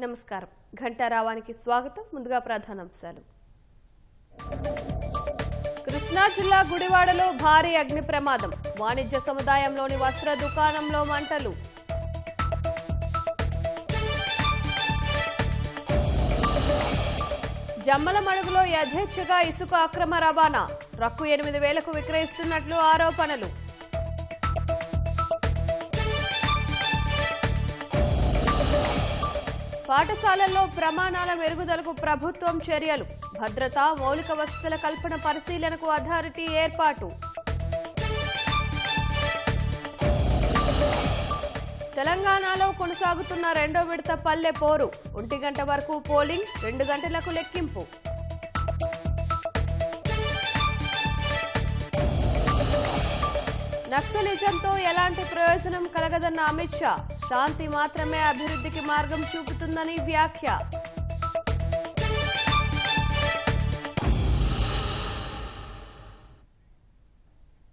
నమస్కారం. ఘంటారావానికి స్వాగతం. ముందుగా ప్రధానాంశాలు. కృష్ణా జిల్లా గుడివాడలో భారీ అగ్ని ప్రమాదం. వాణిజ్య సముదాయంలోని వస్త్ర దుకాణంలో మంటలు. జమ్మలమడుగులో యథేచ్ఛగా ఇసుక అక్రమ రవాణా. ట్రక్కు 8,000కు విక్రయిస్తున్నట్లు ఆరోపణలు. పాఠశాలల్లో ప్రమాణాల మెరుగుదలకు ప్రభుత్వం చర్యలు. భద్రత, మౌలిక వసతుల కల్పన పరిశీలనకు అథారిటీ ఏర్పాటు. తెలంగాణలో కొనసాగుతున్న రెండో విడత పల్లె పోరు. 1 గంట వరకు పోలింగ్, 2 గంటలకు లెక్కింపు. నక్సలిజంతో ఎలాంటి ప్రయోజనం కలగదన్న అమిత్ షా. శాంతి మాత్రమే అభివృద్ధికి మార్గం చూపుతుందని వ్యాఖ్య.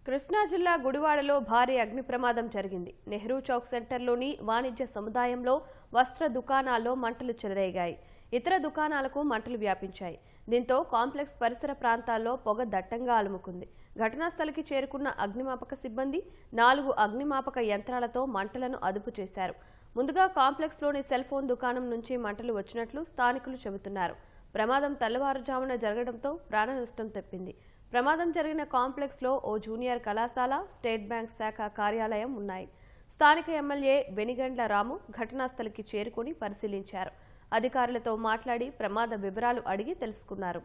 కృష్ణా జిల్లా గుడివాడలో భారీ అగ్ని ప్రమాదం జరిగింది. నెహ్రూ చౌక్ సెంటర్లోని వాణిజ్య సముదాయంలో వస్త్ర దుకాణాల్లో మంటలు చెలరేగాయి. ఇతర దుకాణాలకు మంటలు వ్యాపించాయి. దీంతో కాంప్లెక్స్ పరిసర ప్రాంతాల్లో పొగ దట్టంగా అలుముకుంది. ఘటనా స్థలికి చేరుకున్న అగ్నిమాపక సిబ్బంది 4 అగ్నిమాపక యంత్రాలతో మంటలను అదుపు చేశారు. ముందుగా కాంప్లెక్స్లోని సెల్ ఫోన్ దుకాణం నుంచి మంటలు వచ్చినట్లు స్థానికులు చెబుతున్నారు. ప్రమాదం తెల్లవారుజామున జరగడంతో ప్రాణ నష్టం తెప్పింది. ప్రమాదం జరిగిన కాంప్లెక్స్లో ఓ జూనియర్ కళాశాల, స్టేట్ బ్యాంక్ శాఖ కార్యాలయం ఉన్నాయి. స్థానిక ఎమ్మెల్యే వెనిగండ్ల రాము ఘటనా స్థలికి చేరుకుని పరిశీలించారు. అధికారులతో మాట్లాడి ప్రమాద వివరాలు అడిగి తెలుసుకున్నారు.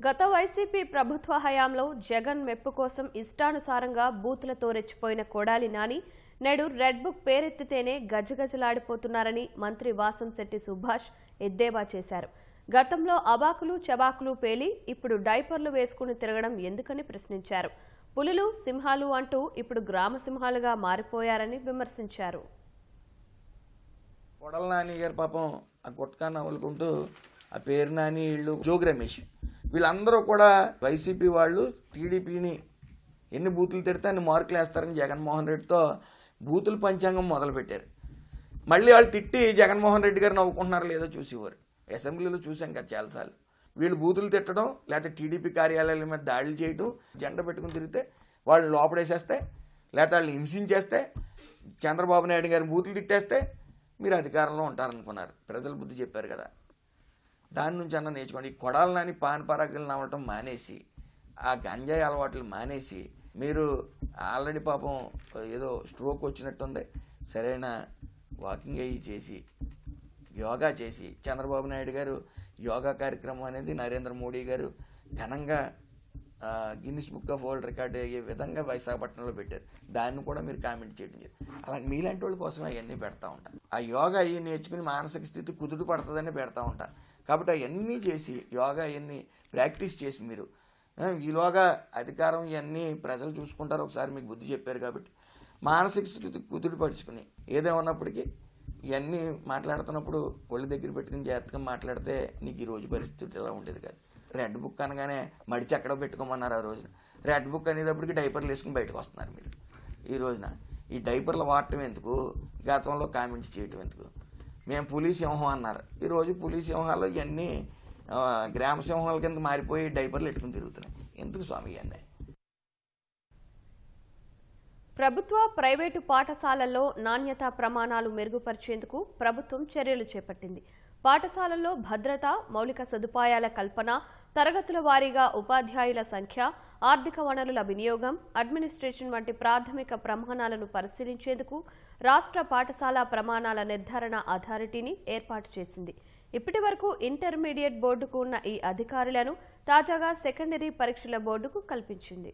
గత వైసీపీ ప్రభుత్వ హయాంలో జగన్ మెప్పు కోసం ఇష్టానుసారంగా బూతులతో రెచ్చిపోయిన కొడాలి నాని నేడు రెడ్ బుక్ పేరెత్తితేనే గజగజలాడిపోతున్నారని మంత్రి వాసంశెట్టి సుభాష్ ఎద్దేవా చేశారు. గతంలో అబాకులు చబాకులు పేలి ఇప్పుడు డైపర్లు వేసుకుని తిరగడం ఎందుకని ప్రశ్నించారు. పులులు, సింహాలు అంటూ ఇప్పుడు గ్రామ సింహాలుగా మారిపోయారని విమర్శించారు. కొడాలి నాని గారు పాపం ఆ గుట్కా నవ్వులుకుంటూ ఆ పేరు నాని ఇళ్ళు జోగి రమేష్ వీళ్ళందరూ కూడా వైసీపీ వాళ్ళు టీడీపీని ఎన్ని బూతులు తిడితే అన్ని మార్కులు వేస్తారని జగన్మోహన్ రెడ్డితో బూతుల పంచాంగం మొదలుపెట్టారు. మళ్ళీ వాళ్ళు తిట్టి జగన్మోహన్ రెడ్డి గారు నవ్వుకుంటున్నారో లేదో చూసేవారు. అసెంబ్లీలో చూసాం కదా చాలాసార్లు. వీళ్ళు బూతులు తిట్టడం, లేకపోతే టీడీపీ కార్యాలయాల మీద దాడులు చేయడం, జెండా పెట్టుకుని తిరిగితే వాళ్ళని లోపడేసేస్తే, లేకపోతే వాళ్ళని హింసించేస్తే, చంద్రబాబు నాయుడు గారిని బూతులు తిట్టేస్తే మీరు అధికారంలో ఉంటారనుకున్నారు. ప్రజలు బుద్ధి చెప్పారు కదా. దాని నుంచి అన్న నేర్చుకోండి. ఈ కొడాలి నాని పాన్ పరాకులు నవ్వటం మానేసి, ఆ గంజాయి అలవాట్లు మానేసి, మీరు ఆల్రెడీ పాపం ఏదో స్ట్రోక్ వచ్చినట్టుంది, సరైన వాకింగ్ అయ్యి చేసి యోగా చేసి, చంద్రబాబు నాయుడు గారు యోగా కార్యక్రమం అనేది నరేంద్ర మోడీ గారు ఘనంగా Guinness book of world record అయ్యే విధంగా విశాఖపట్నంలో పెట్టారు. దాన్ని కూడా మీరు కామెంట్ చేయడం జరిగింది. అలా మీలాంటి వాళ్ళ కోసం అవన్నీ పెడతా ఉంటారు. ఆ యోగా అవి నేర్చుకుని మానసిక స్థితి కుదుట పడుతుందని పెడతా ఉంటారు. కాబట్టి అవన్నీ చేసి యోగా అవన్నీ ప్రాక్టీస్ చేసి మీరు ఈలోగా అధికారం ఇవన్నీ ప్రజలు చూసుకుంటారు. ఒకసారి మీకు బుద్ధి చెప్పారు కాబట్టి మానసిక స్థితి కుదుట పరుచుకుని ఏదేమన్నప్పటికీ ఇవన్నీ మాట్లాడుతున్నప్పుడు ఒళ్ళు దగ్గర పెట్టుకుని జాగ్రత్తగా మాట్లాడితే నీకు ఈ రోజు పరిస్థితి ఇలా ఉండేది కాదు. రెడ్ బుక్ అనగానే మడిచి ఎక్కడ పెట్టుకోమన్నారు. ఆ రోజున రెడ్ బుక్ అనేటప్పటికి డైపర్లు వేసుకుని బయటకు వస్తున్నారు మీరు. ఈ రోజున ఈ డైపర్లు వాడటం ఎందుకు, గతంలో కామెంట్స్ చేయటం ఎందుకు? మేము పులి సింహం అన్నారు. ఈరోజు పులి సింహాలు ఇవన్నీ గ్రామ సింహాల కింద మారిపోయి డైపర్లు పెట్టుకుని తిరుగుతున్నాయి. ఎందుకు స్వామి ఇవన్నీ? ప్రభుత్వ, ప్రైవేటు పాఠశాలల్లో నాణ్యతా ప్రమాణాలు మెరుగుపరిచేందుకు ప్రభుత్వం చర్యలు చేపట్టింది. పాఠశాలల్లో భద్రత, మౌలిక సదుపాయాల కల్పన, తరగతుల వారీగా ఉపాధ్యాయుల సంఖ్య, ఆర్థిక వనరుల వినియోగం, అడ్మినిస్ట్రేషన్ వంటి ప్రాథమిక ప్రమాణాలను పరిశీలించేందుకు రాష్ట్ర పాఠశాల ప్రమాణాల నిర్ధారణ అథారిటీని ఏర్పాటు చేసింది. ఇప్పటి వరకు ఇంటర్మీడియట్ బోర్డుకు ఉన్న ఈ అధికారులను తాజాగా సెకండరీ పరీక్షల బోర్డుకు కల్పించింది.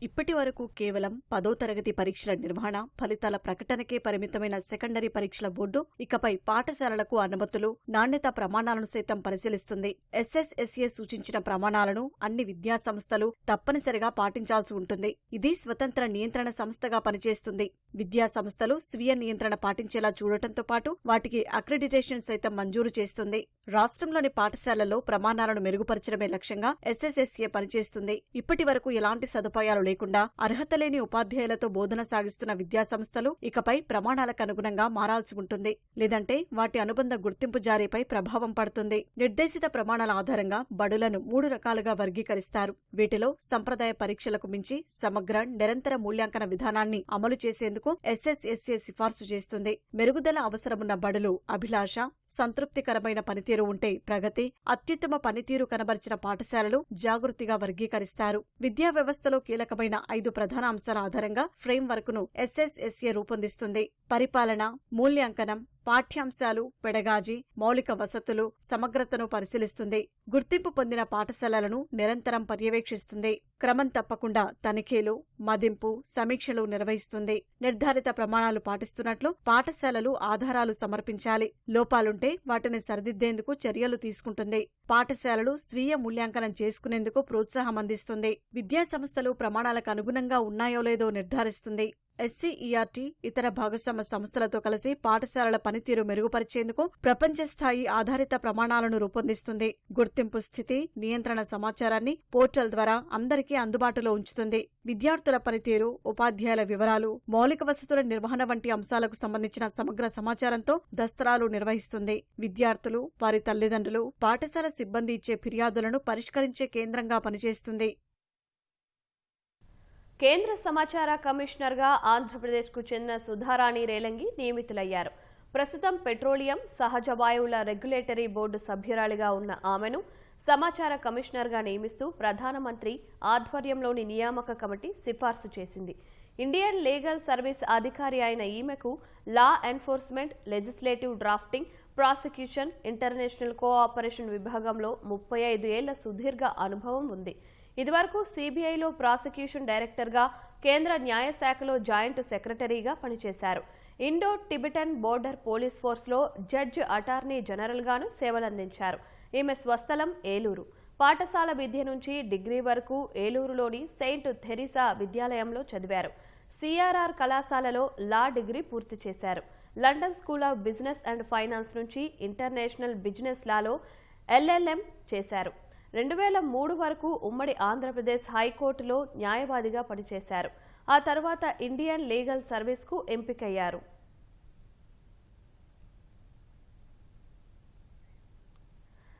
ఇప్పటి వరకు కేవలం 10వ తరగతి పరీక్షల నిర్వహణ, ఫలితాల ప్రకటనకే పరిమితమైన సెకండరీ పరీక్షల బోర్డు ఇకపై పాఠశాలలకు అనుమతులు, నాణ్యత ప్రమాణాలను సైతం పరిశీలిస్తుంది. SSSA సూచించిన ప్రమాణాలను అన్ని విద్యాసంస్థలు తప్పనిసరిగా పాటించాల్సి ఉంటుంది. ఇది స్వతంత్ర నియంత్రణ సంస్థగా పనిచేస్తుంది. విద్యాసంస్థలు స్వీయ నియంత్రణ పాటించేలా చూడటంతో పాటు వాటికి అక్రిడిటేషన్ సైతం మంజూరు చేస్తుంది. రాష్ట్రంలోని పాఠశాలల్లో ప్రమాణాలను మెరుగుపరచడమే లక్ష్యంగా SSSA పనిచేస్తుంది. ఇప్పటి వరకు ఎలాంటి సదుపాయాలు లేకుండా అర్హత లేని ఉపాధ్యాయులతో బోధన సాగిస్తున్న విద్యాసంస్థలు ఇకపై ప్రమాణాలకు అనుగుణంగా మారాల్సి ఉంటుంది. లేదంటే వాటి అనుబంధ గుర్తింపు జారీపై ప్రభావం పడుతుంది. నిర్దేశిత ప్రమాణాల ఆధారంగా బడులను 3 రకాలుగా వర్గీకరిస్తారు. వీటిలో సంప్రదాయ పరీక్షలకు మించి సమగ్ర, నిరంతర మూల్యాంకన విధానాన్ని అమలు చేసేందుకు SSSA సిఫార్సు చేస్తుంది. మెరుగుదల అవసరమున్న బడులు అభిలాష, సంతృప్తికరమైన పనితీరు ఉంటే ప్రగతి, అత్యుత్తమ పనితీరు కనబరిచిన పాఠశాలలు జాగృతిగా వర్గీకరిస్తారు. విద్యా వ్యవస్థలో కీలకమైన 5 ప్రధాన అంశాల ఆధారంగా ఫ్రేమ్వర్క్ను SSSA రూపొందిస్తుంది. పరిపాలన, మూల్యాంకనం, పాఠ్యాంశాలు, పెడగాజీ, మౌలిక వసతులు, సమగ్రతను పరిశీలిస్తుంది. గుర్తింపు పొందిన పాఠశాలలను నిరంతరం పర్యవేక్షిస్తుంది. క్రమం తప్పకుండా తనిఖీలు, మదింపు, సమీక్షలు నిర్వహిస్తుంది. నిర్ధారిత ప్రమాణాలు పాటిస్తున్నట్లు పాఠశాలలు ఆధారాలు సమర్పించాలి. లోపాలుంటే వాటిని సరిదిద్దేందుకు చర్యలు తీసుకుంటుంది. పాఠశాలలు స్వీయ మూల్యాంకనం చేసుకునేందుకు ప్రోత్సాహం అందిస్తుంది. విద్యాసంస్థలు ప్రమాణాలకు అనుగుణంగా ఉన్నాయో లేదో నిర్ధారిస్తుంది. SCERT ఇతర భాగస్వామ్య సంస్థలతో కలిసి పాఠశాలల పనితీరు మెరుగుపరిచేందుకు ప్రపంచ స్థాయి ఆధారిత ప్రమాణాలను రూపొందిస్తుంది. గుర్తింపు స్థితి, నియంత్రణ సమాచారాన్ని పోర్టల్ ద్వారా అందరికీ అందుబాటులో ఉంచుతుంది. విద్యార్థుల పనితీరు, ఉపాధ్యాయుల వివరాలు, మౌలిక వసతుల నిర్వహణ వంటి అంశాలకు సంబంధించిన సమగ్ర సమాచారంతో దస్తరాలు నిర్వహిస్తుంది. విద్యార్థులు, వారి తల్లిదండ్రులు, పాఠశాల సిబ్బంది ఇచ్చే ఫిర్యాదులను పరిష్కరించే కేంద్రంగా పనిచేస్తుంది. కేంద్ర సమాచార కమిషనర్గా ఆంధ్రప్రదేశ్కు చెందిన సుధారాణి రేలంగి నియమితులయ్యారు. ప్రస్తుతం పెట్రోలియం, సహజ వాయువుల రెగ్యులేటరీ బోర్డు సభ్యురాలిగా ఉన్న ఆమెను సమాచార కమిషనర్గా నియమిస్తూ ప్రధానమంత్రి ఆధ్వర్యంలోని నియామక కమిటీ సిఫార్సు చేసింది. ఇండియన్ లీగల్ సర్వీస్ అధికారి అయిన ఈమెకు law enforcement, legislative drafting, prosecution, international cooperation విభాగంలో 35 ఏళ్ల సుదీర్ఘ అనుభవం ఉంది. ఇదివరకు CBIలో ప్రాసిక్యూషన్ డైరెక్టర్గా, కేంద్ర న్యాయశాఖలో జాయింట్ సెక్రటరీగా పనిచేశారు. ఇండో టిబెటన్ బోర్డర్ పోలీస్ ఫోర్స్లో జడ్జి అటార్నీ జనరల్గాను సేవలందించారు. ఈమె స్వస్థలం ఏలూరు. పాఠశాల విద్య నుంచి డిగ్రీ వరకు ఏలూరులోని సెయింట్ థెరిసా విద్యాలయంలో చదివారు. CRR కళాశాలలో లా డిగ్రీ పూర్తి చేశారు. London school of business and finance నుంచి ఇంటర్నేషనల్ బిజినెస్ లాలో LLM చేశారు. 2003 వరకు ఉమ్మడి ఆంధ్రప్రదేశ్ హైకోర్టులో న్యాయవాదిగా పనిచేశారు. ఆ తర్వాత ఇండియన్ లీగల్ సర్వీస్కు ఎంపికయ్యారు.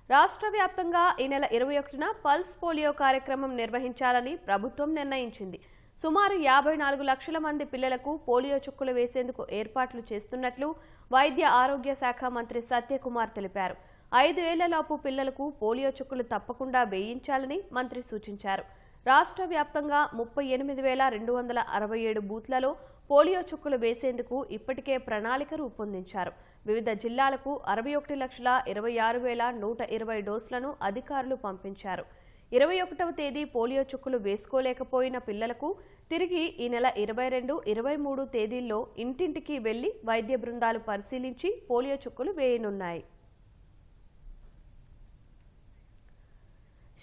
రాష్ట్ర వ్యాప్తంగా ఈ నెల 21న పల్స్ పోలియో కార్యక్రమం నిర్వహించాలని ప్రభుత్వం నిర్ణయించింది. సుమారు 54 లక్షల మంది పిల్లలకు పోలియో చుక్కలు వేసేందుకు ఏర్పాట్లు చేస్తున్నట్లు వైద్య ఆరోగ్య శాఖ మంత్రి సత్యకుమార్ తెలిపారు. 5 ఏళ్లలోపు పిల్లలకు పోలియో చుక్కలు తప్పకుండా వేయించాలని మంత్రి సూచించారు. రాష్ట్ర వ్యాప్తంగా 38,267 బూత్లలో పోలియో చుక్కలు వేసేందుకు ఇప్పటికే ప్రణాళిక రూపొందించారు. వివిధ జిల్లాలకు 61,26,120 డోసులను అధికారులు పంపించారు. 21వ తేదీ పోలియో చుక్కలు వేసుకోలేకపోయిన పిల్లలకు తిరిగి ఈ నెల 22, 23 తేదీల్లో ఇంటింటికి వెళ్లి వైద్య బృందాలు పరిశీలించి పోలియో చుక్కలు వేయనున్నాయి.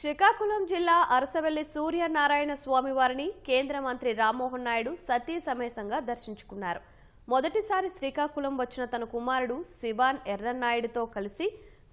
శ్రీకాకుళం జిల్లా అరసవెల్లి సూర్యనారాయణ స్వామివారిని కేంద్ర మంత్రి రామ్మోహన్ నాయుడు సతీ సమేతంగా దర్శించుకున్నారు. మొదటిసారి శ్రీకాకుళం వచ్చిన తన కుమారుడు శివాన్ ఎర్రన్నాయుడుతో కలిసి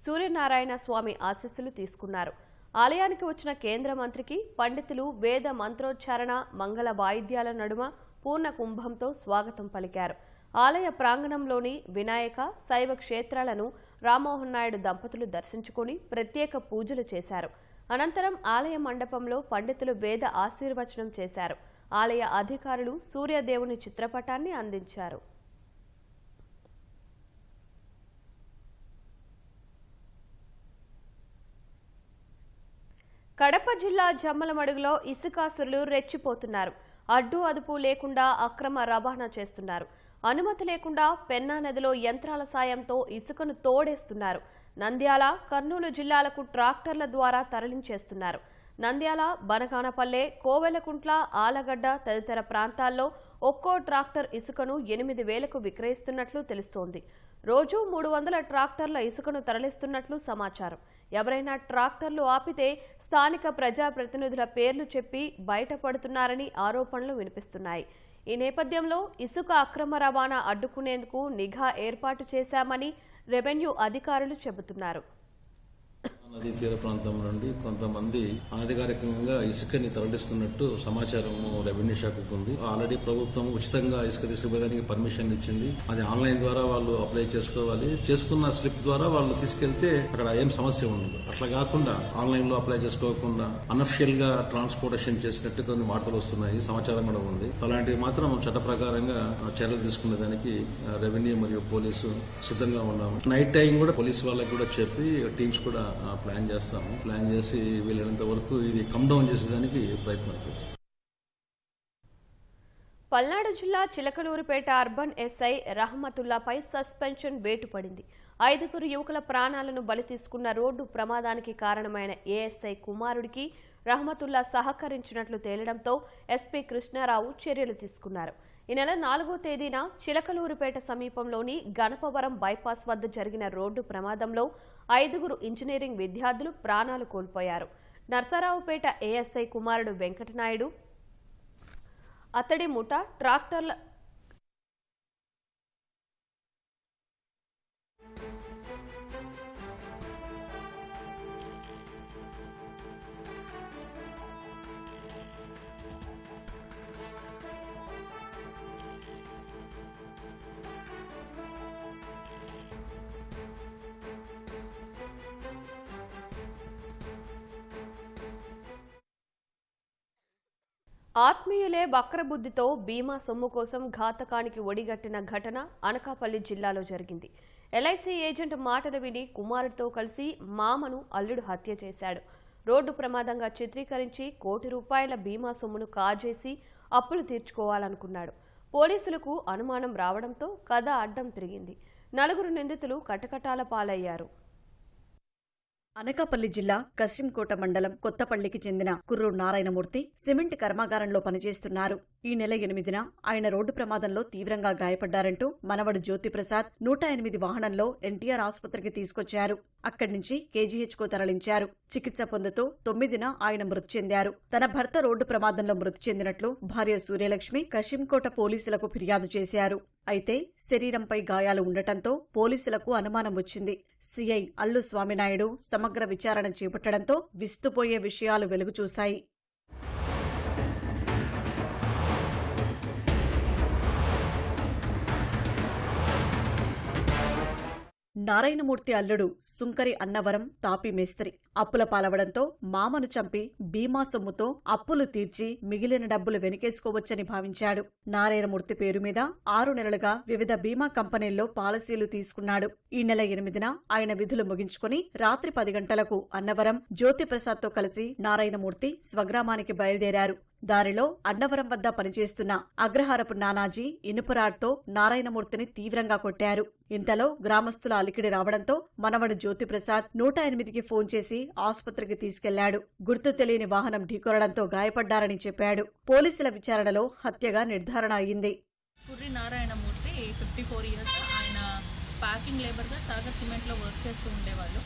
సూర్యనారాయణ స్వామి ఆశీస్సులు తీసుకున్నారు. ఆలయానికి వచ్చిన కేంద్ర మంత్రికి పండితులు వేద మంత్రోచ్చారణ, మంగళ వాయిద్యాల నడుమ పూర్ణ కుంభంతో స్వాగతం పలికారు. ఆలయ ప్రాంగణంలోని వినాయక, శైవ క్షేత్రాలను రామ్మోహన్ నాయుడు దంపతులు దర్శించుకుని ప్రత్యేక పూజలు చేశారు. అనంతరం ఆలయ మండపంలో పండితులు వేద ఆశీర్వచనం చేశారు. ఆలయ అధికారులు సూర్యదేవుని చిత్రపటాన్ని అందించారు. కడప జిల్లా జమ్మలమడుగులో ఇసుకాసురులు రెచ్చిపోతున్నారు. అడ్డు అదుపు లేకుండా అక్రమ రవాణా చేస్తున్నారు. అనుమతి లేకుండా పెన్నా నదిలో యంత్రాల సాయంతో ఇసుకను తోడేస్తున్నారు. నంద్యాల, కర్నూలు జిల్లాలకు ట్రాక్టర్ల ద్వారా తరలించేస్తున్నారు. నంద్యాల, బనగానపల్లె, కోవెలకుంట్ల, ఆలగడ్డ తదితర ప్రాంతాల్లో ఒక్కో ట్రాక్టర్ ఇసుకను 8,000కు విక్రయిస్తున్నట్లు తెలుస్తోంది. రోజు 300 ట్రాక్టర్ల ఇసుకను తరలిస్తున్నట్లు సమాచారం. ఎవరైనా ట్రాక్టర్లు ఆపితే స్థానిక ప్రజాప్రతినిధుల పేర్లు చెప్పి బయటపడుతున్నారని ఆరోపణలు వినిపిస్తున్నాయి. ఈ నేపథ్యంలో ఇసుక అక్రమ రవాణా అడ్డుకునేందుకు నిఘా ఏర్పాటు చేశామని రెవెన్యూ అధికారులు చెబుతున్నారు. నదీ తీర ప్రాంతం నుండి కొంతమంది అనధికారికంగా ఇసుకని తరలిస్తున్నట్టు సమాచారం రెవెన్యూ శాఖకు ఉంది. ఆల్రెడీ ప్రభుత్వం ఉచితంగా ఇసుక తీసుకుపోయడానికి పర్మిషన్ ఇచ్చింది. అది ఆన్లైన్ ద్వారా వాళ్ళు అప్లై చేసుకోవాలి. చేసుకున్న స్లిప్ ద్వారా వాళ్ళు తీసుకెళ్తే అక్కడ ఏం సమస్య ఉండదు. అట్లా కాకుండా ఆన్లైన్ లో అప్లై చేసుకోకుండా అనఫిషియల్ గా ట్రాన్స్పోర్టేషన్ చేసినట్టు కొన్ని వార్తలు వస్తున్నాయి. సమాచారం కూడా ఉంది. అలాంటివి మాత్రం చట్ట ప్రకారంగా చర్యలు తీసుకునే దానికి రెవెన్యూ మరియు పోలీసు సిద్ధంగా ఉన్నాము. నైట్ టైం కూడా పోలీసు వాళ్ళకి కూడా చెప్పి టీమ్స్ కూడా ప్లాన్ చేస్తాము. ప్లాన్ చేసి వీలైనంత వరకు ఇది కమ్ డౌన్ చేసేదానికి ప్రయత్నం చేస్తాం. పల్నాడు జిల్లా చిలకలూరుపేట అర్బన్ ఎస్ఐ రహమతుల్లాపై సస్పెన్షన్ వేటు పడింది. 5 యువకుల ప్రాణాలను బలి తీసుకున్న రోడ్డు ప్రమాదానికి కారణమైన ఏఎస్ఐ కుమారుడికి రహమతుల్లా సహకరించినట్లు తేలడంతో ఎస్పీ కృష్ణారావు చర్యలు తీసుకున్నారు. ఈ నెల 4వ తేదీన చిలకలూరుపేట సమీపంలోని గణపవరం బైపాస్ వద్ద జరిగిన రోడ్డు ప్రమాదంలో 5 ఇంజనీరింగ్ విద్యార్థులు ప్రాణాలు కోల్పోయారు. నర్సరావుపేట ఏఎస్ఐ కుమారుడు వెంకటనాయుడు, అతడి ముఠా ట్రాక్టర్ల ఆత్మీయులే వక్రబుద్ధితో బీమా సొమ్ము కోసం ఘాతకానికి ఒడిగట్టిన ఘటన అనకాపల్లి జిల్లాలో జరిగింది. ఎల్ఐసి ఏజెంట్ మాటలు విని కుమారుడితో కలిసి మామను అల్లుడు హత్య చేశాడు. రోడ్డు ప్రమాదంగా చిత్రీకరించి ₹1,00,00,000 బీమా సొమ్మును కాజేసి అప్పులు తీర్చుకోవాలనుకున్నాడు. పోలీసులకు అనుమానం రావడంతో కథ అడ్డం తిరిగింది. 4 నిందితులు కటకటాల పాలయ్యారు. అనకాపల్లి జిల్లా కశింకోట మండలం కొత్తపల్లికి చెందిన కుర్రు నారాయణమూర్తి సిమెంట్ కర్మాగారంలో పనిచేస్తున్నారు. ఈ నెల 8న ఆయన రోడ్డు ప్రమాదంలో తీవ్రంగా గాయపడ్డారంటూ మనవడు జ్యోతిప్రసాద్ 108 వాహనంలో ఎన్టీఆర్ ఆసుపత్రికి తీసుకొచ్చారు. అక్కడి నుంచి కేజీహెచ్కు తరలించారు. చికిత్స పొందుతూ 9న ఆయన మృతి చెందారు. తన భర్త రోడ్డు ప్రమాదంలో మృతి చెందినట్లు భార్య సూర్యలక్ష్మి కశింకోట పోలీసులకు ఫిర్యాదు చేశారు. అయితే శరీరంపై గాయాలు ఉండటంతో పోలీసులకు అనుమానం వచ్చింది. సిఐ అల్లు స్వామినాయుడు సమగ్ర విచారణ చేపట్టడంతో విస్తుపోయే విషయాలు వెలుగుచూశాయి. నారాయణమూర్తి అల్లుడు సుంకరి అన్నవరం తాపి మేస్త్రి అప్పుల పాలవడంతో మామను చంపి బీమా సొమ్ముతో అప్పులు తీర్చి మిగిలిన డబ్బులు వెనకేసుకోవచ్చని భావించాడు. నారాయణమూర్తి పేరు మీద 6 నెలలుగా వివిధ బీమా కంపెనీల్లో పాలసీలు తీసుకున్నాడు. ఈ నెల 8న ఆయన విధులు ముగించుకుని రాత్రి 10 గంటలకు అన్నవరం జ్యోతిప్రసాద్తో కలిసి నారాయణమూర్తి స్వగ్రామానికి బయలుదేరారు. దారిలో అన్నవరం వద్ద పనిచేస్తున్న అగ్రహారపు నానాజీ ఇనుపరాడ్తో నారాయణమూర్తిని తీవ్రంగా కొట్టారు. ఇంతలో గ్రామస్తుల అలికిడి రావడంతో మనవడు జ్యోతిప్రసాద్ 108కి ఫోన్ చేసి ఆసుపత్రికి తీసుకెళ్లాడు. గుర్తు తెలియని వాహనం ఢీకొనడంతో గాయపడ్డారని చెప్పాడు. పోలీసుల విచారణలో హత్యగా నిర్ధారణ అయింది. Curry Narayanamurthy 54 years. ఆయన ప్యాకింగ్ లేబర్గా సాగర్ సిమెంట్లో వర్క్ చేస్తూ ఉండేవాళ్ళు.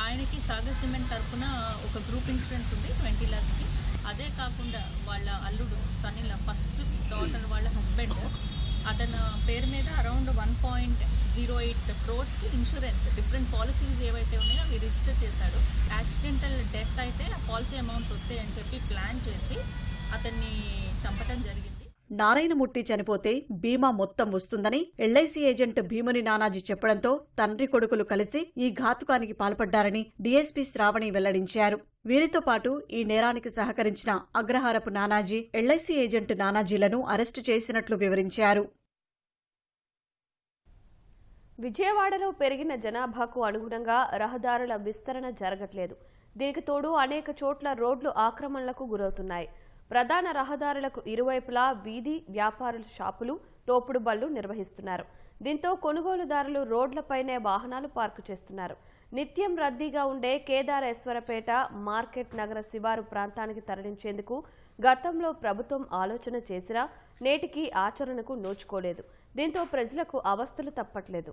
ఆయనకి సాగర్ సిమెంట్ తరఫున ఒక గ్రూప్ ఇన్సూరెన్స్ ఉంది 20 lakhsకి. అదే కాకుండా వాళ్ళ అల్లుడు సన్నీల ఫస్ట్ డాటర్ వాళ్ళ హస్బెండ్ అతని పేరు మీద around 1.08 crores insurance different policies ఏవైతే ఉన్నాయో అవి రిజిస్టర్ చేశాడు. యాక్సిడెంటల్ డెత్ అయితే ఆ పాలసీ అమౌంట్స్ వస్తాయని చెప్పి ప్లాన్ చేసి అతన్ని చంపటం జరిగింది. నారాయణమూర్తి చనిపోతే బీమా మొత్తం వస్తుందని ఎల్ఐసి ఏజెంట్ భీముని నానాజీ చెప్పడంతో తండ్రి కొడుకులు కలిసి ఈ ఘాతుకానికి పాల్పడ్డారని డీఎస్పీ శ్రావణి వెల్లడించారు. వీరితో పాటు ఈ నేరానికి సహకరించిన అగ్రహారపు నానాజీ, ఎల్ఐసి ఏజెంట్ నానాజీలను అరెస్టు చేసినట్లు వివరించారు. విజయవాడలో పెరిగిన జనాభాకు అనుగుణంగా రహదారుల విస్తరణ జరగట్లేదు. దీనికి తోడు అనేక చోట్ల రోడ్లు ఆక్రమణలకు గురవుతున్నాయి. ప్రధాన రహదారులకు ఇరువైపులా వీధి వ్యాపారుల షాపులు, తోపుడు బళ్లు నిర్వహిస్తున్నారు. దీంతో కొనుగోలుదారులు రోడ్లపైనే వాహనాలు పార్కు చేస్తున్నారు. నిత్యం రద్దీగా ఉండే కేదారేశ్వరపేట మార్కెట్ నగర శివారు ప్రాంతానికి తరలించేందుకు గతంలో ప్రభుత్వం ఆలోచన చేసినా నేటికి ఆచరణకు నోచుకోలేదు. దీంతో ప్రజలకు అవస్థలు తప్పట్లేదు.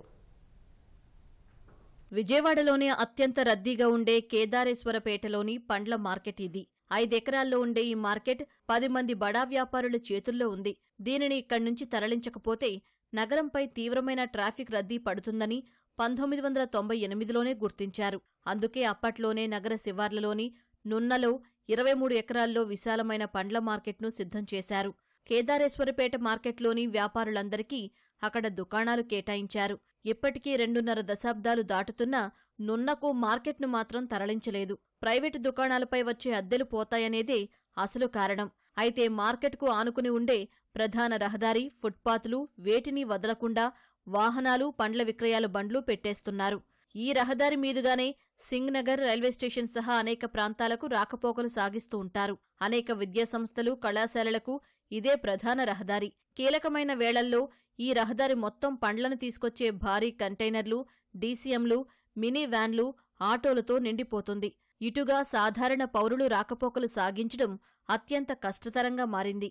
విజయవాడలోనే అత్యంత రద్దీగా ఉండే కేదారేశ్వరపేటలోని పండ్ల మార్కెట్ ఇది. 5 ఎకరాల్లో ఉండే ఈ మార్కెట్ 10 మంది బడా వ్యాపారుల చేతుల్లో ఉంది. దీనిని ఇక్కడి నుంచి తరలించకపోతే నగరంపై తీవ్రమైన ట్రాఫిక్ రద్దీ పడుతుందని 1998లోనే గుర్తించారు. అందుకే అప్పట్లోనే నగర శివార్లలోని నున్నలో 23 ఎకరాల్లో విశాలమైన పండ్ల మార్కెట్ను సిద్ధం చేశారు. కేదారేశ్వరపేట మార్కెట్లోని వ్యాపారులందరికీ అక్కడ దుకాణాలు కేటాయించారు. ఇప్పటికీ 2.5 దశాబ్దాలు దాటుతున్నా నున్నకు మార్కెట్ను మాత్రం తరలించలేదు. ప్రైవేటు దుకాణాలపై వచ్చే అద్దెలు పోతాయనేదే అసలు కారణం. అయితే మార్కెట్కు ఆనుకుని ఉండే ప్రధాన రహదారి, ఫుట్పాత్లు వేటిని వదలకుండా వాహనాలు, పండ్ల విక్రయాల బండ్లు పెట్టేస్తున్నారు. ఈ రహదారి మీదుగానే సింగ్నగర్ రైల్వే స్టేషన్ సహా అనేక ప్రాంతాలకు రాకపోకలు సాగిస్తూ ఉంటారు. అనేక విద్యాసంస్థలు, కళాశాలలకు ఇదే ప్రధాన రహదారి. కీలకమైన వేళల్లో ఈ రహదారి మొత్తం పండ్లను తీసుకొచ్చే భారీ కంటైనర్లు, డీసీఎంలు, మినీ వ్యాన్లు, ఆటోలతో నిండిపోతుంది. ఇటుగా సాధారణ పౌరులు రాకపోకలు సాగించడం అత్యంత కష్టతరంగా మారింది.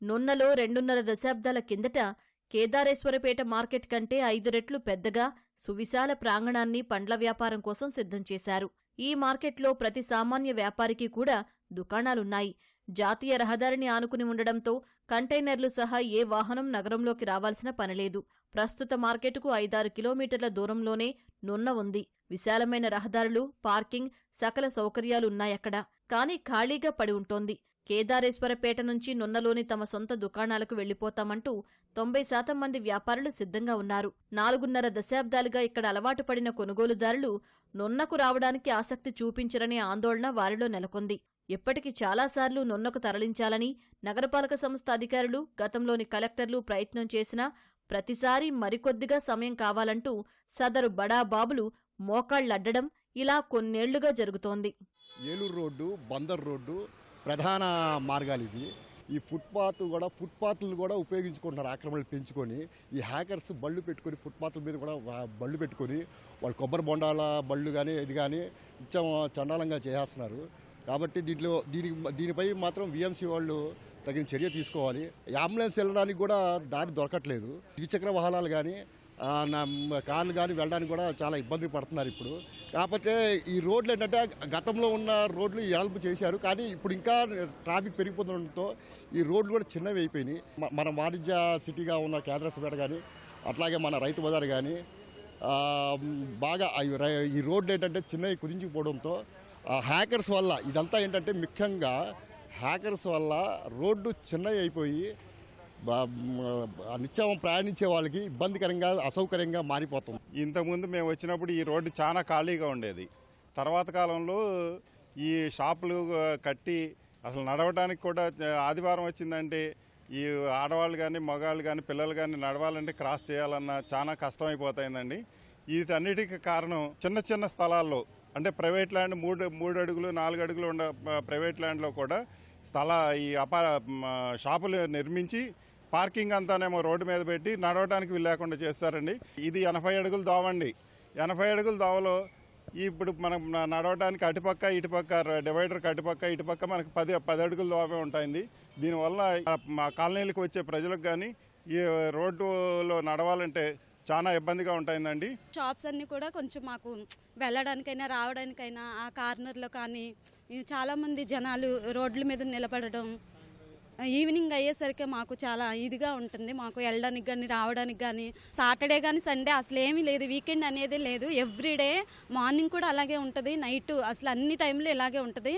నున్నలో 2.5 దశాబ్దాల కిందట కేదారేశ్వరపేట మార్కెట్ కంటే 5 రెట్లు పెద్దగా సువిశాల ప్రాంగణాన్ని పండ్ల వ్యాపారం కోసం సిద్ధం చేశారు. ఈ మార్కెట్లో ప్రతి సామాన్య వ్యాపారికి కూడా దుకాణాలున్నాయి. జాతీయ రహదారిని ఆనుకుని ఉండడంతో కంటైనర్లు సహా ఏ వాహనం నగరంలోకి రావాల్సిన పనిలేదు. ప్రస్తుత మార్కెటుకు 5-6 కిలోమీటర్ల దూరంలోనే నున్న ఉంది. విశాలమైన రహదారులు, పార్కింగ్, సకల సౌకర్యాలున్నాయక్కడ. కానీ ఖాళీగా పడి ఉంటోంది. కేదారేశ్వరపేట నుంచి నున్నలోని తమ సొంత దుకాణాలకు వెళ్లిపోతామంటూ 90% మంది వ్యాపారులు సిద్ధంగా ఉన్నారు. 4.5 దశాబ్దాలుగా ఇక్కడ అలవాటు పడిన కొనుగోలుదారులు నున్నకు రావడానికి ఆసక్తి చూపించరనే ఆందోళన వారిలో నెలకొంది. ఇప్పటికి చాలాసార్లు నున్నకు తరలించాలని నగరపాలక సంస్థ అధికారులు, గతంలోని కలెక్టర్లు ప్రయత్నం చేసినా ప్రతిసారీ మరికొద్దిగా సమయం కావాలంటూ సదరు బడా బాబులు మోకాళ్లడ్డడం ఇలా కొన్నేళ్లుగా జరుగుతోంది. ఏలూరు రోడ్డు, బందర్ రోడ్డు ప్రధాన మార్గాలు ఇవి. ఈ ఫుట్పాత్లు కూడా ఉపయోగించుకుంటున్నారు. ఆక్రమణలు పెంచుకొని ఈ హ్యాకర్స్ బళ్ళు పెట్టుకొని ఫుట్పాత్ల మీద కూడా బళ్ళు పెట్టుకొని వాళ్ళు కొబ్బరి బొండాల బళ్ళు కానీ ఇది కానీ చండాలంగా చేసేస్తున్నారు. కాబట్టి దీనిపై మాత్రం విఎంసీ వాళ్ళు తగిన చర్య తీసుకోవాలి. అంబులెన్స్ వెళ్ళడానికి కూడా దారి దొరకట్లేదు. ద్విచక్ర వాహనాలు కానీ కార్లు కానీ వెళ్ళడానికి కూడా చాలా ఇబ్బంది పడుతున్నారు ఇప్పుడు. కాకపోతే ఈ రోడ్లు ఏంటంటే గతంలో ఉన్న రోడ్లు ఎల్పు చేశారు, కానీ ఇప్పుడు ఇంకా ట్రాఫిక్ పెరిగిపోతుండటంతో ఈ రోడ్లు కూడా చిన్నవి అయిపోయినాయి. మన వాణిజ్య సిటీగా ఉన్న కేదారేశ్వరపేట కానీ అట్లాగే మన రైతు బజార్ కానీ బాగా ఈ రోడ్లు ఏంటంటే చిన్నవి కుదించిపోవడంతో హ్యాకర్స్ వల్ల ఇదంతా ఏంటంటే ముఖ్యంగా హ్యాకర్స్ వల్ల రోడ్డు చిన్నవి అయిపోయి నిత్యం ప్రయాణించే వాళ్ళకి ఇబ్బందికరంగా, అసౌకర్యంగా మారిపోతుంది. ఇంతకుముందు మేము వచ్చినప్పుడు ఈ రోడ్డు చాలా ఖాళీగా ఉండేది. తర్వాత కాలంలో ఈ షాపులు కట్టి అసలు నడవడానికి కూడా ఆదివారం వచ్చిందంటే ఈ ఆడవాళ్ళు కానీ, మగవాళ్ళు కానీ, పిల్లలు కానీ నడవాలంటే క్రాస్ చేయాలన్నా చాలా కష్టం అయిపోతాయిందండి. వీటన్నిటికీ కారణం చిన్న చిన్న స్థలాల్లో అంటే ప్రైవేట్ ల్యాండ్ 3 అడుగులు 4 అడుగులు ఉన్న ప్రైవేట్ ల్యాండ్లో కూడా ఈ షాపులు నిర్మించి పార్కింగ్ అంతానేమో రోడ్డు మీద పెట్టి నడవడానికి వీల్లేకుండా చేస్తారండి. ఇది 80 అడుగుల దోవండి. 80 అడుగుల దోవలో ఇప్పుడు మనం నడవడానికి అటుపక్క ఇటుపక్క డివైడర్కి అటుపక్క ఇటుపక్క మనకు 10 అడుగుల దోవే ఉంటుంది. దీనివల్ల మా కాలనీలకు వచ్చే ప్రజలకు కానీ ఈ రోడ్డులో నడవాలంటే చాలా ఇబ్బందిగా ఉంటుందండి. షాప్స్ అన్నీ కూడా కొంచెం మాకు వెళ్ళడానికైనా రావడానికైనా ఆ కార్నర్లో కానీ చాలామంది జనాలు రోడ్ల మీద నిలబడడం, ఈవినింగ్ అయ్యేసరికి మాకు చాలా ఇదిగా ఉంటుంది. మాకు వెళ్ళడానికి కానీ రావడానికి కానీ సాటర్డే కానీ సండే అసలు ఏమీ లేదు, వీకెండ్ అనేది లేదు. ఎవ్రీడే మార్నింగ్ కూడా అలాగే ఉంటుంది, నైట్ అసలు అన్ని టైంలో ఇలాగే ఉంటుంది.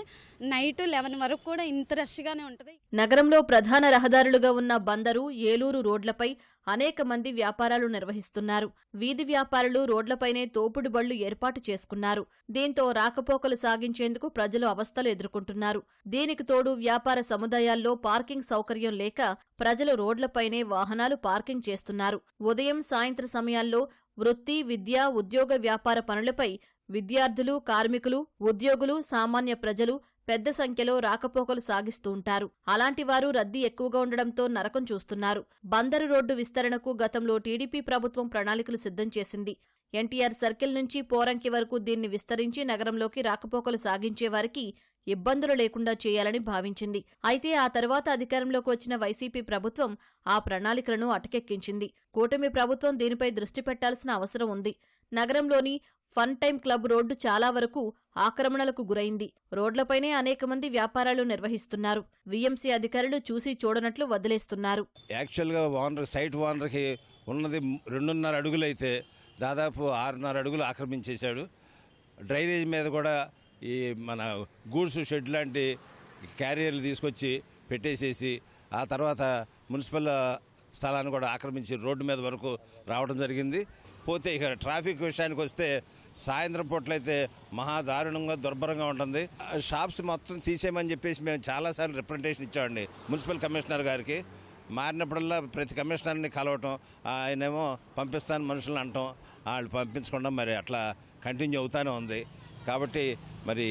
నైట్ 11 వరకు కూడా ఇంత రష్గానే ఉంటుంది. నగరంలో ప్రధాన రహదారులుగా ఉన్న బందరు, ఏలూరు రోడ్లపై అనేక మంది వ్యాపారాలు నిర్వహిస్తున్నారు. వీధి వ్యాపారులు రోడ్లపైనే తోపుడు బళ్లు ఏర్పాటు చేసుకున్నారు. దీంతో రాకపోకలు సాగించేందుకు ప్రజలు అవస్థలు ఎదుర్కొంటున్నారు. దీనికి తోడు వ్యాపార సముదాయాల్లో పార్కింగ్ సౌకర్యం లేక ప్రజలు రోడ్లపైనే వాహనాలు పార్కింగ్ చేస్తున్నారు. ఉదయం, సాయంత్రం సమయాల్లో వృత్తి, విద్య, ఉద్యోగ, వ్యాపార పనులపై విద్యార్థులు, కార్మికులు, ఉద్యోగులు, సామాన్య ప్రజలు పెద్ద సంఖ్యలో రాకపోకలు సాగిస్తూ ఉంటారు. అలాంటి వారు రద్దీ ఎక్కువగా ఉండడంతో నరకం చూస్తున్నారు. బందరు రోడ్డు విస్తరణకు గతంలో టీడీపీ ప్రభుత్వం ప్రణాళికలు సిద్ధం చేసింది. ఎన్టీఆర్ సర్కిల్ నుంచి పోరంకి వరకు దీన్ని విస్తరించి నగరంలోకి రాకపోకలు సాగించే వారికి ఇబ్బందులు లేకుండా చేయాలని భావించింది. అయితే ఆ తర్వాత అధికారంలోకి వచ్చిన వైసీపీ ప్రభుత్వం ఆ ప్రణాళికలను అటకెక్కించింది. కూటమి ప్రభుత్వం దీనిపై దృష్టి పెట్టాల్సిన అవసరం ఉంది. నగరంలోని ఫన్ టైం క్లబ్ రోడ్డు చాలా వరకు ఆక్రమణలకు గురైంది. రోడ్లపైనే అనేక మంది వ్యాపారాలు నిర్వహిస్తున్నారు. వీఎంసీ అధికారులు చూసి చూడనట్లు వదిలేస్తున్నారు. యాక్చువల్గా సైట్ ఓనర్కి ఉన్నది 2.5 అడుగులైతే దాదాపు 6.5 అడుగులు ఆక్రమించేశాడు. డ్రైనేజ్ మీద కూడా ఈ మన గూడ్స్ షెడ్ లాంటి క్యారియర్లు తీసుకొచ్చి పెట్టేసేసి ఆ తర్వాత మున్సిపల్ స్థలాన్ని కూడా ఆక్రమించి రోడ్డు మీద వరకు రావడం జరిగింది. పోతే ఇక ట్రాఫిక్ విషయానికి వస్తే సాయంత్రం పూట్లయితే మహాదారుణంగా దుర్భరంగా ఉంటుంది. షాప్స్ మొత్తం తీసేయమని చెప్పేసి మేము చాలాసార్లు రిప్రజెంటేషన్ ఇచ్చామండి మున్సిపల్ కమిషనర్ గారికి. మారినప్పుడల్లా ప్రతి కమిషనర్ని కలవటం, ఆయనేమో పంపిస్తాను మనుషులను అంటాం, వాళ్ళు పంపించకుండా మరి అట్లా కంటిన్యూ అవుతూనే ఉంది. కాబట్టి మరి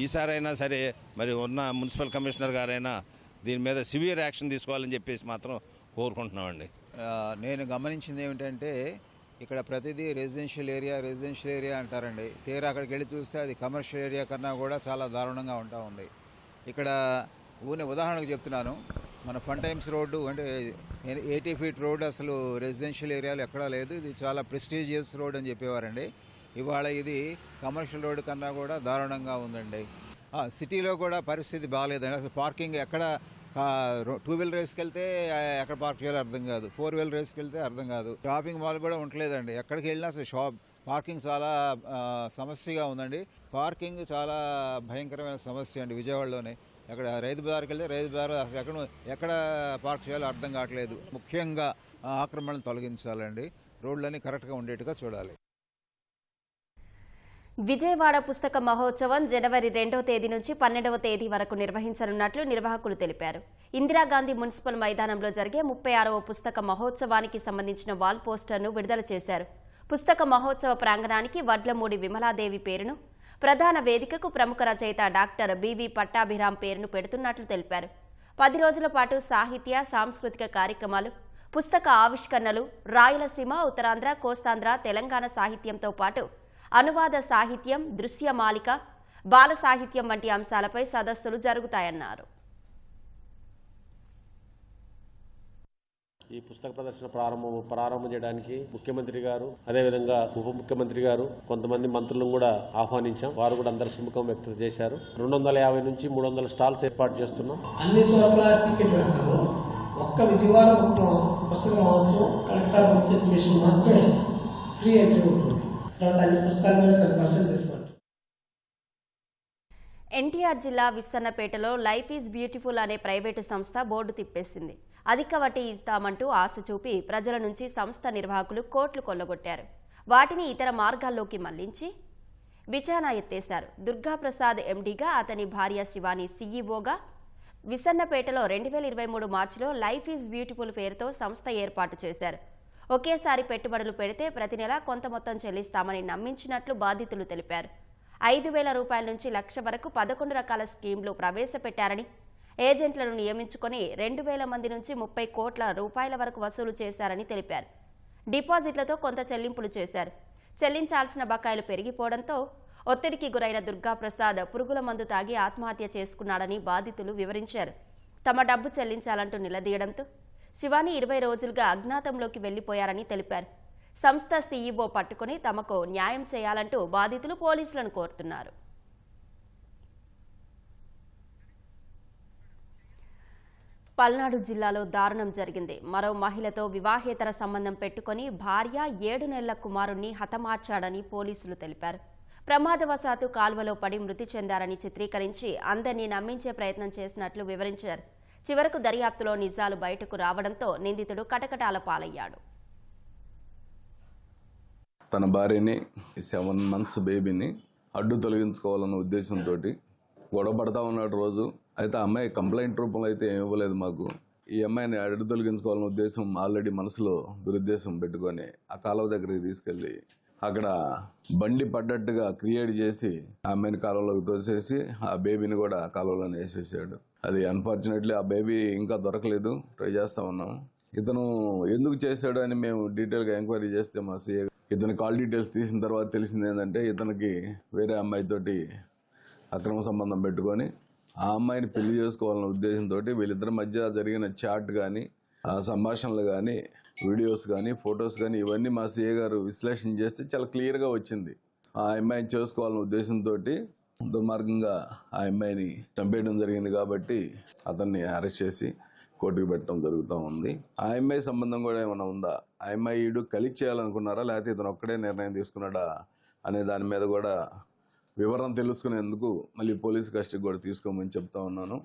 ఈసారైనా సరే మరి ఉన్న మున్సిపల్ కమిషనర్ గారైనా దీని మీద సివియర్ యాక్షన్ తీసుకోవాలని చెప్పేసి మాత్రం కోరుకుంటున్నామండి. నేను గమనించింది ఏమిటంటే ఇక్కడ ప్రతిదీ రెసిడెన్షియల్ ఏరియా అంటారండి. తీరా అక్కడికి వెళ్ళి చూస్తే అది కమర్షియల్ ఏరియా కన్నా కూడా చాలా దారుణంగా ఉంటా ఉంది. ఇక్కడ ఉదాహరణకు చెప్తున్నాను, మన ఫన్ టైమ్స్ రోడ్డు అంటే 80 ఫీట్ రోడ్డు అసలు రెసిడెన్షియల్ ఏరియాలో ఎక్కడా లేదు. ఇది చాలా ప్రెస్టీజియస్ రోడ్ అని చెప్పేవారండి. ఇవాళ ఇది కమర్షియల్ రోడ్డు కన్నా కూడా దారుణంగా ఉందండి. సిటీలో కూడా పరిస్థితి బాగాలేదండి. అసలు పార్కింగ్ ఎక్కడ 2 వీలర్ రేస్కి వెళ్తే ఎక్కడ పార్క్ చేయాలో అర్థం కాదు, 4 వీలర్ రేస్కి వెళ్తే అర్థం కాదు. షాపింగ్ మాల్ కూడా ఉండలేదండి. ఎక్కడికి వెళ్ళినా అసలు పార్కింగ్ చాలా సమస్యగా ఉందండి. పార్కింగ్ చాలా భయంకరమైన సమస్య అండి విజయవాడలోనే. అక్కడ రైతు బజార్కి వెళ్తే రైతు బజార్ అసలు ఎక్కడ పార్క్ చేయాలో అర్థం కావట్లేదు. ముఖ్యంగా ఆక్రమణను తొలగించాలండి. రోడ్లన్నీ కరెక్ట్గా ఉండేట్టుగా చూడాలి. విజయవాడ పుస్తక మహోత్సవం జనవరి 2వ తేదీ నుంచి 12వ తేదీ వరకు నిర్వహించనున్నట్లు నిర్వాహకులు తెలిపారు. ఇందిరాగాంధీ మున్సిపల్ మైదానంలో జరిగే 36వ పుస్తక మహోత్సవానికి సంబంధించిన వాల్ పోస్టర్ను విడుదల చేశారు. పుస్తక మహోత్సవ ప్రాంగణానికి వడ్లమూడి విమలాదేవి పేరును, ప్రధాన వేదికకు ప్రముఖ రచయిత డాక్టర్ బివి పట్టాభిరామ్ పేరును పెడుతున్నట్లు తెలిపారు. 10 రోజుల పాటు సాహిత్య, సాంస్కృతిక కార్యక్రమాలు, పుస్తక ఆవిష్కరణలు, రాయలసీమ, ఉత్తరాంధ్ర, కోస్తాంధ్ర, తెలంగాణ సాహిత్యంతో పాటు అనువాద సాహిత్యం, దృశ్యమాలిక, బాల సాహిత్యం వంటి అంశాలపై సదస్సులు జరుగుతాయన్నారు. ఈ పుస్తక ప్రదర్శన ప్రారంభం చేయడానికి ముఖ్యమంత్రి గారు, అదేవిధంగా ఉప ముఖ్యమంత్రి గారు, కొంతమంది మంత్రులను కూడా ఆహ్వానించాం. వారు కూడా అందరు సుముఖం వ్యక్తం చేశారు. 250 నుంచి 300 స్టాల్స్ ఏర్పాటు చేస్తున్నాం. అన్ని చోట్ల టికెట్ పెడతారు. ఒక్క విజయవాడ పుస్తక మహోత్సవం కలెక్టర్ నోటిఫికేషన్ మాత్రమే ఫ్రీ ఎంట్రీ ఉంటుంది. తర్వాత అన్ని పుస్తకాల మీద 10% డిస్కౌంట్. ఎన్టీఆర్ జిల్లా విస్సన్నపేటలో లైఫ్ ఈజ్ బ్యూటిఫుల్ అనే ప్రైవేటు సంస్థ బోర్డు తిప్పేసింది. అధిక వడ్డీ ఇస్తామంటూ ఆశ చూపి ప్రజల నుంచి సంస్థ నిర్వాహకులు కోట్లు కొల్లగొట్టారు. వాటిని ఇతర మార్గాల్లోకి మళ్లించి విచారణ ఎత్తేశారు. దుర్గాప్రసాద్ ఎండీగా, అతని భార్య శివాని సీఈఓగా విస్సన్నపేటలో 2023 మార్చిలో లైఫ్ ఈజ్ బ్యూటిఫుల్ పేరుతో సంస్థ ఏర్పాటు చేశారు. ఒకేసారి పెట్టుబడులు పెడితే ప్రతి నెల కొంత మొత్తం చెల్లిస్తామని నమ్మించినట్లు బాధితులు తెలిపారు. 5,000 రూపాయల నుంచి 1,00,000 వరకు 11 రకాల స్కీమ్లు ప్రవేశపెట్టారని, ఏజెంట్లను నియమించుకొని 2,000 మంది నుంచి 30 కోట్ల రూపాయల వరకు వసూలు చేశారని తెలిపారు. డిపాజిట్లతో కొంత చెల్లింపులు చేశారు. చెల్లించాల్సిన బకాయిలు పెరిగిపోవడంతో ఒత్తిడికి గురైన దుర్గాప్రసాద్ పురుగుల మందు తాగి ఆత్మహత్య చేసుకున్నాడని బాధితులు వివరించారు. తమ డబ్బు చెల్లించాలంటూ నిలదీయడంతో శివాని 20 రోజులుగా అజ్ఞాతంలోకి వెళ్లిపోయారని తెలిపారు. సంస్థ సీఈఓ పట్టుకుని తమకు న్యాయం చేయాలంటూ బాధితులు పోలీసులను కోరుతున్నారు. పల్నాడు జిల్లాలో దారుణం జరిగింది. మరో మహిళతో వివాహేతర సంబంధం పెట్టుకుని భార్య 7 నెలల కుమారుణ్ణి హతమార్చాడని పోలీసులు తెలిపారు. ప్రమాదవశాత్తు కాల్వలో పడి మృతి చెందారని చిత్రీకరించి అందరినీ నమ్మించే ప్రయత్నం చేసినట్లు వివరించారు. చివరకు దర్యాప్తులో నిజాలు బయటకు రావడంతో నిందితుడు కటకటాల పాలయ్యాడు. తన భార్యని 7 months బేబీని అడ్డు తొలగించుకోవాలన్న ఉద్దేశంతో గొడవ పడతా ఉన్నాడు రోజు. అయితే ఆ అమ్మాయి కంప్లైంట్ రూపంలో అయితే ఏమి ఇవ్వలేదు మాకు. ఈ అమ్మాయిని అడ్డు తొలగించుకోవాలన్న ఉద్దేశం ఆల్రెడీ మనసులో దురుద్దేశం పెట్టుకొని ఆ కాలువ దగ్గరికి తీసుకెళ్ళి అక్కడ బండి పడ్డట్టుగా క్రియేట్ చేసి ఆ అమ్మాయిని కాలువలోకి తోసేసి ఆ బేబీని కూడా కాలువలోనే వేసేసాడు. అది అన్ఫార్చునేట్లీ ఆ బేబీ ఇంకా దొరకలేదు, ట్రై చేస్తా ఉన్నాం. ఇతను ఎందుకు చేశాడు అని మేము డీటెయిల్గా ఎంక్వైరీ చేస్తే మా సీఏ ఇతని కాల్ డీటెయిల్స్ తీసిన తర్వాత తెలిసింది ఏంటంటే ఇతనికి వేరే అమ్మాయితోటి అక్రమ సంబంధం పెట్టుకొని ఆ అమ్మాయిని పెళ్లి చేసుకోవాలన్న ఉద్దేశంతో వీళ్ళిద్దరి మధ్య జరిగిన చాట్ కానీ ఆ సంభాషణలు కానీ వీడియోస్ కానీ ఫొటోస్ కానీ ఇవన్నీ మా సీఏ గారు విశ్లేషణ చేస్తే చాలా క్లియర్గా వచ్చింది. ఆ అమ్మాయిని చేసుకోవాలన్న ఉద్దేశంతో దుర్మార్గంగా ఆ అమ్మాయిని చంపేయడం జరిగింది కాబట్టి అతన్ని అరెస్ట్ చేసి కోర్టుకు పెట్టడం జరుగుతూ ఉంది. ఆ అమ్మాయి సంబంధం కూడా ఏమైనా ఉందా, ఆ అమ్మాయి ఈడు కలిగి చేయాలనుకున్నారా లేకపోతే ఇతను ఒక్కడే నిర్ణయం తీసుకున్నాడా అనే దాని మీద కూడా వివరం తెలుసుకునేందుకు మళ్ళీ పోలీసు కస్టడీకి కూడా తీసుకోమని చెప్తా ఉన్నాను.